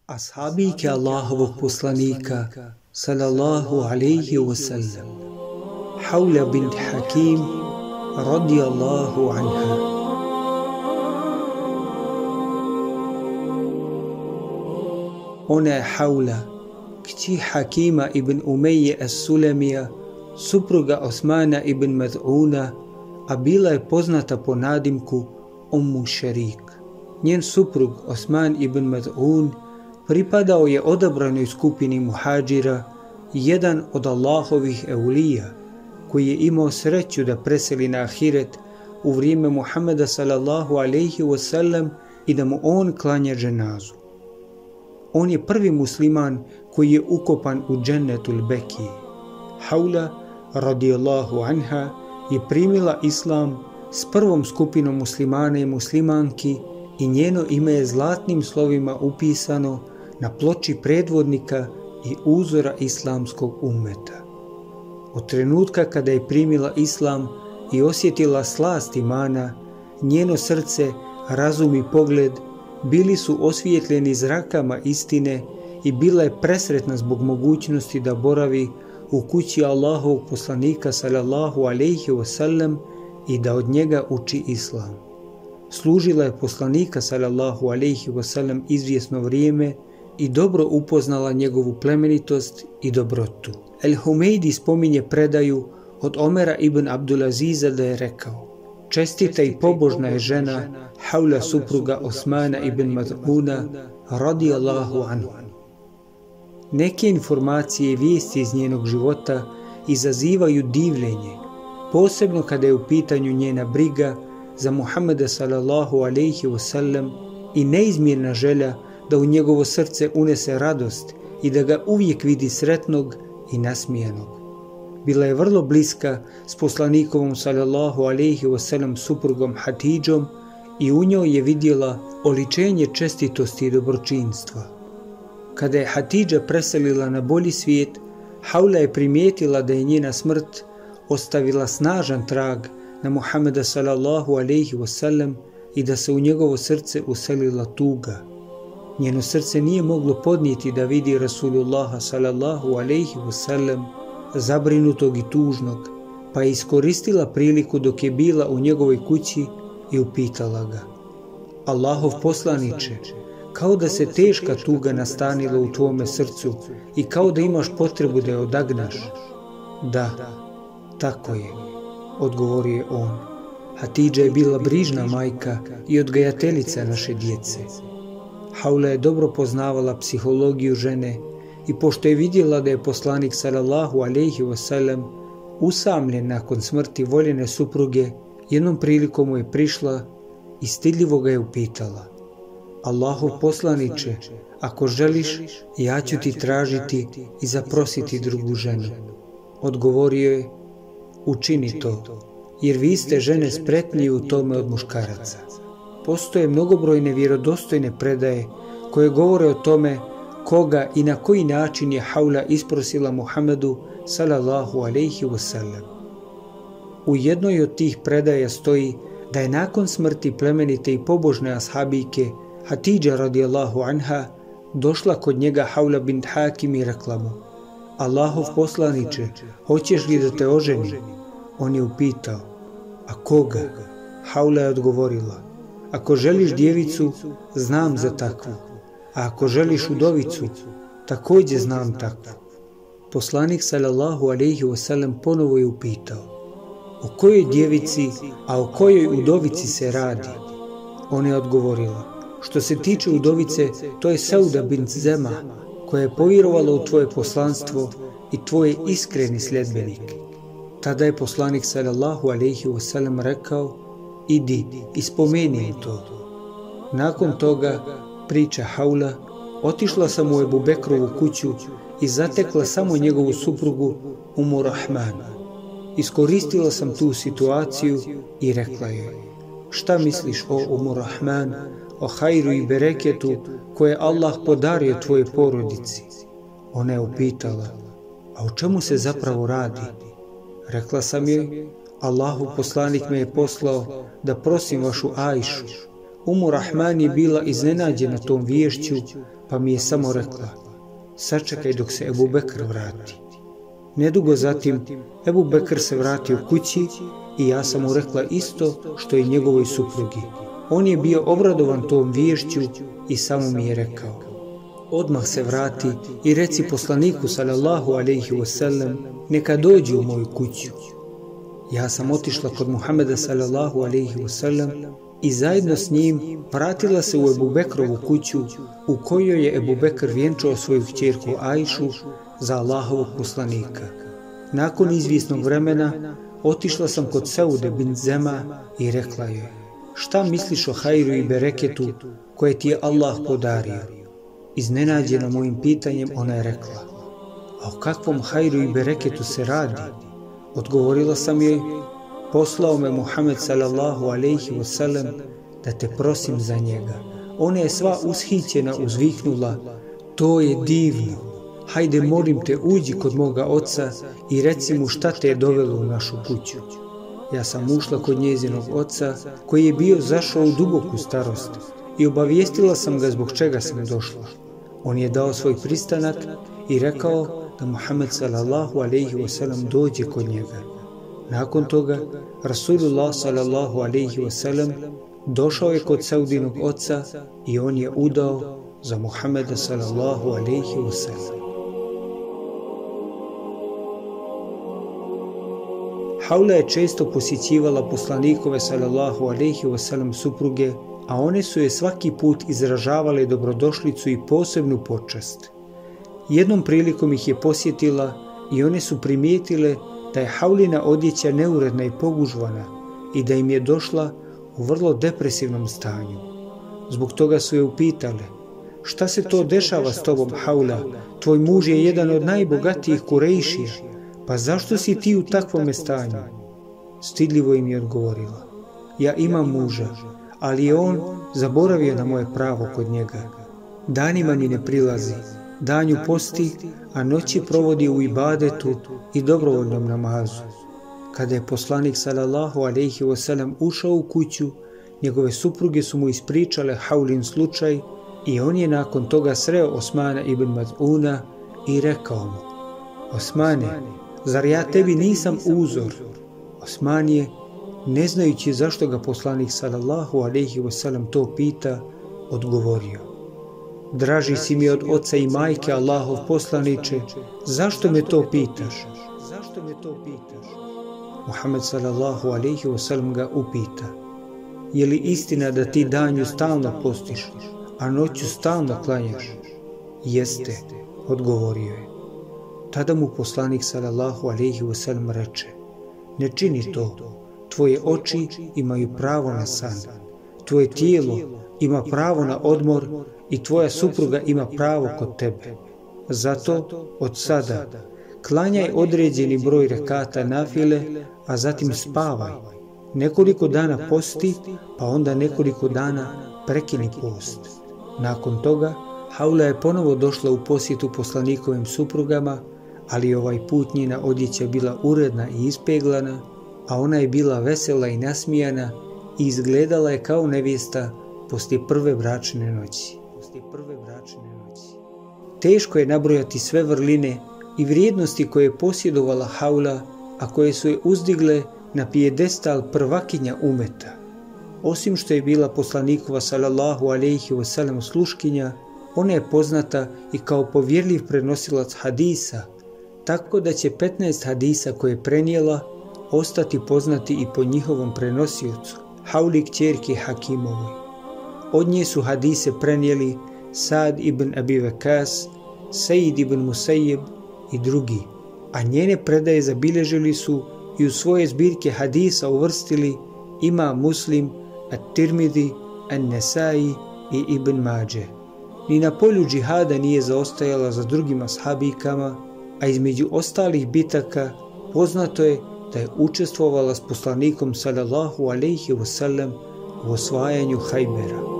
Ashabike Allahovog poslanika sallallahu alaihi wasallam, Haula bint Hakim radijallahu anha. Ona je Haula, kći Hakima ibn Umeje as-Sulamija, supruga Osmana ibn Maz'una, a bila je poznata po nadimku Ummu Šerik. Njen suprug Osman ibn Maz'un pripadao je odabranoj skupini muhađira, jedan od Allahovih eulija, koji je imao sreću da preseli na ahiret u vrijeme Muhammeda sallallahu alaihi wasallam i da mu on klanja dženazu. On je prvi musliman koji je ukopan u džennetul Bekiji. Haula radijallahu anha je primila islam s prvom skupinom muslimana i muslimanki i njeno ime je zlatnim slovima upisano na ploči predvodnika i uzora islamskog ummeta. Od trenutka kada je primila islam i osjetila slast imana, njeno srce, razum i pogled bili su osvijetljeni zrakama istine i bila je presretna zbog mogućnosti da boravi u kući Allahovog poslanika sallallahu alaihi wasallam i da od njega uči islam. Služila je poslanika sallallahu alaihi wasallam izvjesno vrijeme i dobro upoznala njegovu plemenitost i dobrotu. El-Humejdi spominje predaju od Omera ibn Abdulaziza da je rekao: čestita i pobožna je žena Haula, supruga Osmana ibn Maz'una radijallahu anhu. Neke informacije i vijesti iz njenog života izazivaju divljenje, posebno kada je u pitanju njena briga za Muhammeda sallallahu alaihi wasallam i neizmjerna želja da u njegovo srce unese radost i da ga uvijek vidi sretnog i nasmijanog. Bila je vrlo bliska s poslanikovom sallallahu alaihi wasallam suprugom Hatidžom i u njoj je vidjela oličenje čestitosti i dobročinstva. Kada je Hatidža preselila na bolji svijet, Haula je primijetila da je njena smrt ostavila snažan trag na Muhammeda sallallahu alaihi wasallam i da se u njegovo srce uselila tuga. Njeno srce nije moglo podnijeti da vidi Rasulullaha sallallahu alaihi wasallam zabrinutog i tužnog, pa je iskoristila priliku dok je bila u njegovoj kući i upitala ga: Allahov poslaniče, kao da se teška tuga nastanila u tvome srcu i kao da imaš potrebu da je odagnaš. Da, tako je, odgovorio je on. Hatidža je bila brižna majka i odgajateljica naše djece. Haula je dobro poznavala psihologiju žene i pošto je vidjela da je poslanik sallallahu alaihi wasallam usamljen nakon smrti voljene supruge, jednom prilikom mu je prišla i stidljivo ga je upitala: Allahov poslaniče, ako želiš, ja ću ti tražiti i zaprositi drugu ženu. Odgovorio je: učini to, jer vi ste žene spretnije u tome od muškaraca. Postoje mnogobrojne vjerodostojne predaje koje govore o tome koga i na koji način je Haula isprosila Muhammedu sallallahu alaihi wasallam. U jednoj od tih predaja stoji da je nakon smrti plemenite i pobožne ashabike Hatidža radijallahu anha došla kod njega Haula bint Hakim i rekla mu: Allahov poslaniče, hoćeš li da te oženi? On je upitao: a koga? Haula je odgovorila: ako želiš djevicu, znam za takvu, a ako želiš udovicu, također znam takvu. Poslanik sallallahu alaihi wasallam ponovo je upitao: o kojoj djevici, a o kojoj udovici se radi? Ona je odgovorila: što se tiče udovice, to je Sauda bint Zema, koja je povjerovala u tvoje poslanstvo i tvoje iskreni sljedbenik. Tada je poslanik sallallahu alaihi wasallam rekao: idi i spomeni to. Nakon toga, priča Haula, otišla sam u Ebu Bekrovu kuću i zatekla samo njegovu suprugu Ummu Rahman. Iskoristila sam tu situaciju i rekla joj: šta misliš o Ummu Rahman, o hajru i bereketu koje Allah podario tvojoj porodici? Ona je upitala: a o čemu se zapravo radi? Rekla sam joj: Allahov poslanik me je poslao da prosim vašu Ajšu. Umu Rahman je bila iznenađena tom viješću, pa mi je samo rekla: sačekaj dok se Ebu Bekr vrati. Nedugo zatim Ebu Bekr se vratio kući i ja sam mu rekla isto što i njegovoj suprugi. On je bio obradovan tom viješću i samo mi je rekao: odmah se vrati i reci poslaniku sallallahu alejhi ve sellem neka dođe u moju kuću. Ja sam otišla kod Muhameda sallallahu alejhi ve sellem i zajedno s njim vratila se u Ebu Bekrovu kuću u kojoj je Ebu Bekr vjenčao svoju kćerku Ajšu za Allahovog poslanika. Nakon izvjesnog vremena otišla sam kod Saude bin Zema i rekla joj: šta misliš o hajru i bereketu koje ti je Allah podario? Iznenađena mojim pitanjem, ona je rekla: a o kakvom hajru i bereketu se radi? Odgovorila sam joj: poslao me Muhammed sallallahu alejhi ve sellem da te prosim za njega. Ona je sva ushićena uzviknula: to je divno, hajde molim te uđi kod moga oca i reci mu šta te je dovelo u našu kuću. Ja sam ušla kod njezinog oca koji je bio zašao u duboku starost i obavijestila sam ga zbog čega sam došla. On je dao svoj pristanak i rekao da Muhammed sallallahu alejhi ve sellem dođe kod njega. Nakon toga Rasulullah sallallahu alejhi ve sellem došao je kod Saudinog oca i on je udao za Muhammeda sallallahu alejhi ve sellem. Haula je često posjećivala poslanikove sallallahu alejhi ve sellem supruge, a one su je svaki put izražavale dobrodošlicu i posebnu počast. Jednom prilikom ih je posjetila i one su primijetile da je Haulina odjeća neuredna i pogužvana i da im je došla u vrlo depresivnom stanju. Zbog toga su je upitale: šta se to dešava s tobom, Haula? Tvoj muž je jedan od najbogatijih Kurejšija, pa zašto si ti u takvome stanju? Stidljivo im je odgovorila: ja imam muža, ali je on zaboravio na moje pravo kod njega. Danima mi ne prilazi, danju posti, a noći provodi u ibadetu i dobrovoljnom namazu. Kada je poslanik sallallahu alejhi ve sellem ušao u kuću, njegove supruge su mu ispričale Haulin slučaj i on je nakon toga sreo Osmana ibn Maz'una i rekao mu: Osmane, zar ja tebi nisam uzor? Osman je, ne znajući zašto ga poslanik sallallahu alejhi ve sellem to pita, odgovorio: draži si mi od oca i majke, Allahov poslaniče, zašto me to pitaš? Muhammed sallallahu alejhi ve sellem ga upita: je li istina da ti danju stalno postiš, a noću stalno klanjaš? Jeste, odgovorio je. Tada mu poslanik sallallahu alejhi ve sellem reče: ne čini to, tvoje oči imaju pravo na san, tvoje tijelo ima pravo na odmor i tvoja supruga ima pravo kod tebe. Zato od sada klanjaj određeni broj rekata nafile, a zatim spavaj. Nekoliko dana posti, pa onda nekoliko dana prekini post. Nakon toga Haula je ponovo došla u posjetu poslanikovim suprugama, ali ovaj put njena odjeća bila uredna i ispeglana, a ona je bila vesela i nasmijana i izgledala je kao nevjesta poslije prve bračne noći. Teško je nabrojati sve vrline i vrijednosti koje je posjedovala Haula, a koje su je uzdigle na pijedestal prvakinja umeta. Osim što je bila poslanikova sallallahu alejhi ve sellem sluškinja, ona je poznata i kao povjerljiv prenosilac hadisa, tako da će 15 hadisa koje je prenijela ostati poznati i po njihovom prenosiocu, Hauli kćerki Hakimovoj. Od nje su hadise prenijeli Sad ibn Abi Waqas, Sejid ibn Musejib i drugi, a njene predaje zabilježili su i u svoje zbirke hadisa uvrstili Imam Muslim, At-Tirmidhi, An-Nesai i Ibn Mađe. Ni na polju džihada nije zaostajala za drugim ashabikama, a između ostalih bitaka poznato je da je učestvovala s poslanikom sallallahu alejhi ve sellem u osvajanju Hajbera.